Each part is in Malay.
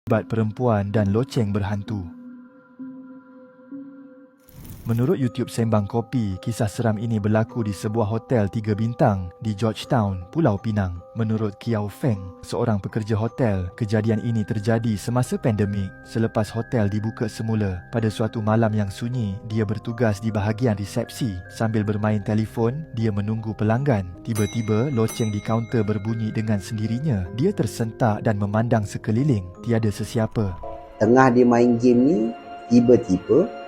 Bat perempuan dan loceng berhantu. Menurut YouTube Sembang Kopi, kisah seram ini berlaku di sebuah hotel 3 bintang di Georgetown, Pulau Pinang. Menurut Kiao Feng, seorang pekerja hotel, kejadian ini terjadi semasa pandemik. Selepas hotel dibuka semula, pada suatu malam yang sunyi, dia bertugas di bahagian resepsi. Sambil bermain telefon, dia menunggu pelanggan. Tiba-tiba, loceng di kaunter berbunyi dengan sendirinya. Dia tersentak dan memandang sekeliling. Tiada sesiapa. Tengah dia main game ni, tiba-tiba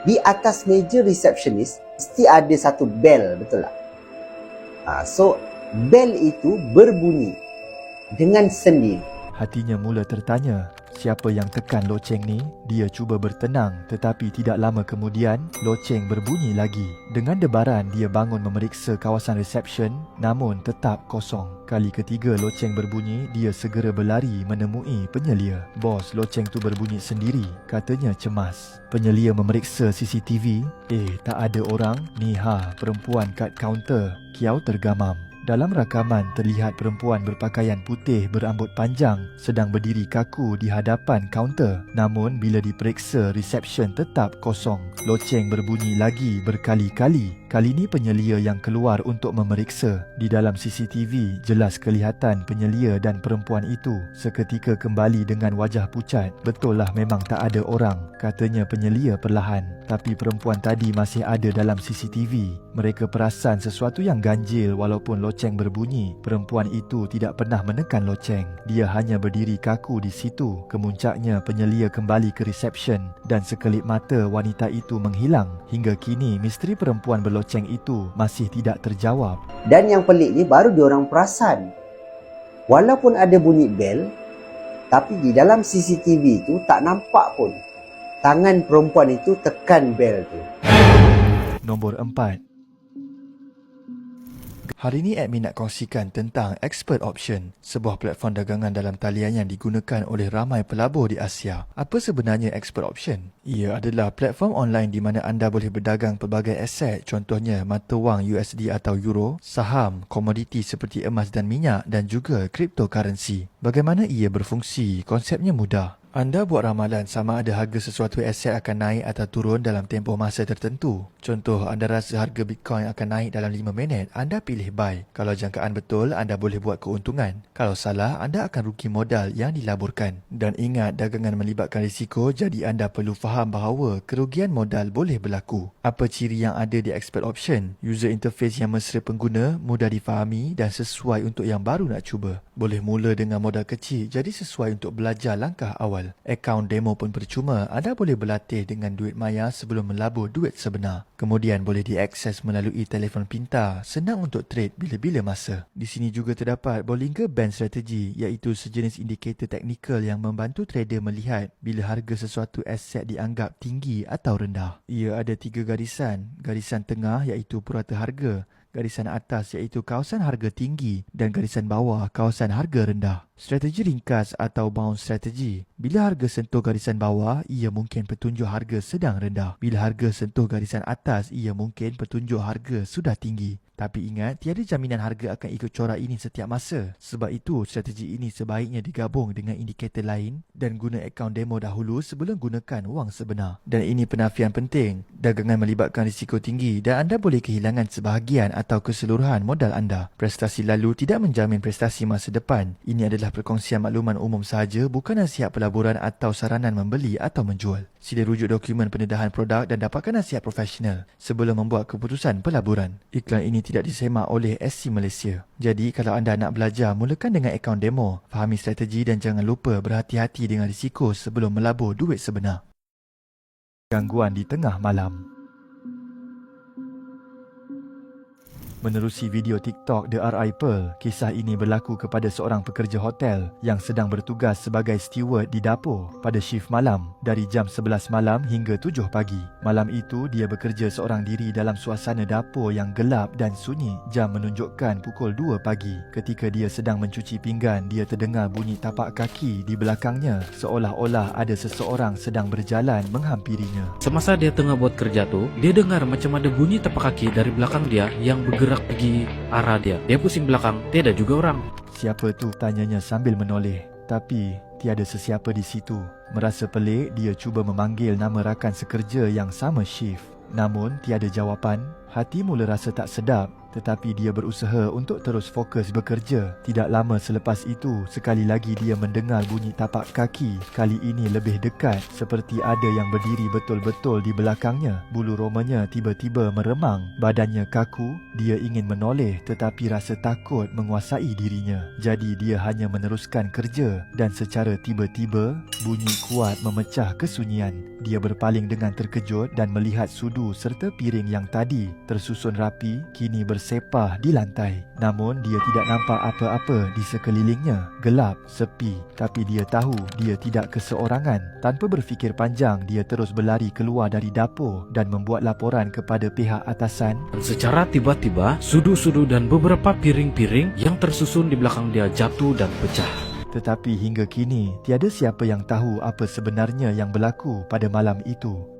di atas meja receptionist mesti ada satu bell, betul tak? So, bell itu berbunyi dengan sendiri. Hatinya mula tertanya, siapa yang tekan loceng ni? Dia cuba bertenang, tetapi tidak lama kemudian, loceng berbunyi lagi. Dengan debaran, dia bangun memeriksa kawasan resepsi, namun tetap kosong. Kali ketiga loceng berbunyi, dia segera berlari menemui penyelia. Bos, loceng tu berbunyi sendiri, katanya cemas. Penyelia memeriksa CCTV. Tak ada orang. Ni perempuan kat kaunter. Kiau tergamam. Dalam rakaman terlihat perempuan berpakaian putih berambut panjang sedang berdiri kaku di hadapan kaunter. Namun bila diperiksa, resepsi tetap kosong. Loceng berbunyi lagi berkali-kali. Kali ini penyelia yang keluar untuk memeriksa. Di dalam CCTV jelas kelihatan penyelia dan perempuan itu seketika kembali dengan wajah pucat. Betul lah, memang tak ada orang, katanya penyelia perlahan. Tapi perempuan tadi masih ada dalam CCTV. Mereka perasan sesuatu yang ganjil walaupun loceng berbunyi. Perempuan itu tidak pernah menekan loceng. Dia hanya berdiri kaku di situ. Kemuncaknya penyelia kembali ke resepsi dan sekelip mata wanita itu menghilang. Hingga kini misteri perempuan berloceng itu masih tidak terjawab. Dan yang peliknya baru diorang perasan. Walaupun ada bunyi bell, tapi di dalam CCTV itu tak nampak pun tangan perempuan itu tekan bell tu. Nombor 4. Hari ini admin nak kongsikan tentang Expert Option, sebuah platform dagangan dalam talian yang digunakan oleh ramai pelabur di Asia. Apa sebenarnya Expert Option? Ia adalah platform online di mana anda boleh berdagang pelbagai aset, contohnya mata wang USD atau Euro, saham, komoditi seperti emas dan minyak dan juga cryptocurrency. Bagaimana ia berfungsi? Konsepnya mudah. Anda buat ramalan sama ada harga sesuatu aset akan naik atau turun dalam tempoh masa tertentu. Contoh, anda rasa harga Bitcoin akan naik dalam 5 minit, anda pilih buy. Kalau jangkaan betul, anda boleh buat keuntungan. Kalau salah, anda akan rugi modal yang dilaburkan. Dan ingat, dagangan melibatkan risiko, jadi anda perlu faham bahawa kerugian modal boleh berlaku. Apa ciri yang ada di Expert Option? User interface yang mesra pengguna, mudah difahami dan sesuai untuk yang baru nak cuba. Boleh mula dengan modal kecil, jadi sesuai untuk belajar langkah awal. Akaun demo pun percuma, anda boleh berlatih dengan duit maya sebelum melabur duit sebenar. Kemudian boleh diakses melalui telefon pintar, senang untuk trade bila-bila masa. Di sini juga terdapat Bollinger Band strategi, iaitu sejenis indikator teknikal yang membantu trader melihat bila harga sesuatu aset dianggap tinggi atau rendah. Ia ada 3 garisan. Garisan tengah iaitu purata harga, garisan atas iaitu kawasan harga tinggi dan garisan bawah kawasan harga rendah. Strategi ringkas atau bounce strategi. Bila harga sentuh garisan bawah, ia mungkin petunjuk harga sedang rendah. Bila harga sentuh garisan atas, ia mungkin petunjuk harga sudah tinggi. Tapi ingat, tiada jaminan harga akan ikut corak ini setiap masa. Sebab itu, strategi ini sebaiknya digabung dengan indikator lain dan guna akaun demo dahulu sebelum gunakan wang sebenar. Dan ini penafian penting. Dagangan melibatkan risiko tinggi dan anda boleh kehilangan sebahagian atau keseluruhan modal anda. Prestasi lalu tidak menjamin prestasi masa depan. Ini adalah perkongsian makluman umum sahaja, bukan nasihat pelaburan atau saranan membeli atau menjual. Sila rujuk dokumen pendedahan produk dan dapatkan nasihat profesional sebelum membuat keputusan pelaburan. Iklan ini tidak disemak oleh SC Malaysia. Jadi kalau anda nak belajar, mulakan dengan akaun demo, fahami strategi dan jangan lupa berhati-hati dengan risiko sebelum melabur duit sebenar. Gangguan di tengah malam. Menerusi video TikTok The R.I. Pearl, kisah ini berlaku kepada seorang pekerja hotel yang sedang bertugas sebagai steward di dapur pada shift malam dari jam 11 malam hingga 7 pagi. Malam itu, dia bekerja seorang diri dalam suasana dapur yang gelap dan sunyi. Jam menunjukkan pukul 2 pagi. Ketika dia sedang mencuci pinggan, dia terdengar bunyi tapak kaki di belakangnya, seolah-olah ada seseorang sedang berjalan menghampirinya. Semasa dia tengah buat kerja tu, dia dengar macam ada bunyi tapak kaki dari belakang dia yang bergerak pergi arah dia. Dia pusing belakang, tiada juga orang. Siapa tu? Tanyanya sambil menoleh. Tapi Tiada sesiapa di situ. Merasa pelik, dia cuba memanggil nama rakan sekerja yang sama shift. Namun, tiada jawapan. Hati mula rasa tak sedap, tetapi dia berusaha untuk terus fokus bekerja. Tidak lama selepas itu, sekali lagi dia mendengar bunyi tapak kaki. Kali ini lebih dekat, seperti ada yang berdiri betul-betul di belakangnya. Bulu romanya tiba-tiba meremang. Badannya kaku. Dia ingin menoleh, tetapi rasa takut menguasai dirinya. Jadi dia hanya meneruskan kerja. Dan secara tiba-tiba, bunyi kuat memecah kesunyian. Dia berpaling dengan terkejut dan melihat sudu serta piring yang tadi tersusun rapi kini bersepah di lantai. Namun dia tidak nampak apa-apa di sekelilingnya. Gelap, sepi, tapi dia tahu dia tidak keseorangan. Tanpa berfikir panjang, dia terus berlari keluar dari dapur dan membuat laporan kepada pihak atasan. Dan secara tiba-tiba, sudu-sudu dan beberapa piring-piring yang tersusun di belakang dia jatuh dan pecah. Tetapi hingga kini, tiada siapa yang tahu apa sebenarnya yang berlaku pada malam itu.